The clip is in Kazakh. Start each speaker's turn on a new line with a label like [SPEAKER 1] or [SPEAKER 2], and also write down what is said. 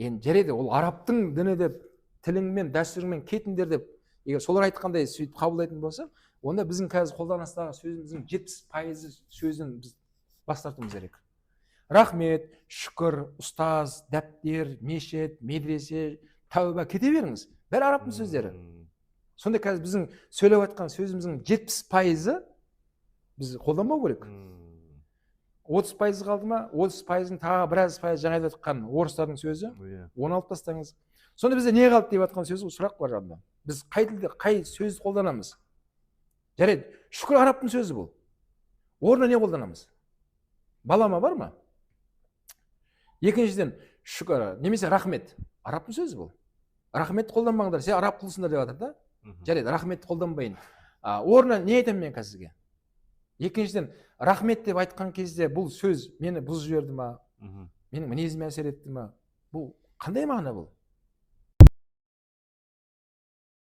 [SPEAKER 1] енді жарайды ол арабтың діні деп тіліңмен дәстүріңмен кетіңдер деп егер солар айтқандай сөйтіп қабылдайтын болса, онда біздің қазір қолданыстағы сөзіміздің 70% сөзін біз бас тартуымыз керек. Рахмет, шүкір, ұстаз, дәптер, мешіт, медресе, тәуба, кете беріңіз. Бәрі арабтың сөздері. Сонда қазір біздің сөйлеп жатқан сөзіміздің 70% біз қолданбау керек. 30% қалды ма, 30%-ың тағы біраз пайыз жаңа айтып жатқан орыстардың сөзі, оны алып тастаңыз. Сонда бізде не қалды деп жатқан сөзі, сұрақ бар жағында. Біз қай тілде, қай сөзді қолданамыз? Жарайды, шүкір арабтың сөзі бұл. Орнына не қолданамыз? Балама бар ма? Екіншіден, шүкір, немесе рахмет. Арабтың сөзі бұл. Рахметті қолданбаңдар, сен араб қылысыңдар деп жатыр да? Жарайды, рахметті қолданбайын. Орнына не айтамын мен қазірге? Екіншіден, рахмет деп айтқан кезде бұл сөз мені бұзып жіберді ма? Менің мінезіме әсер етті ма? Бұл қандай мағына бұл?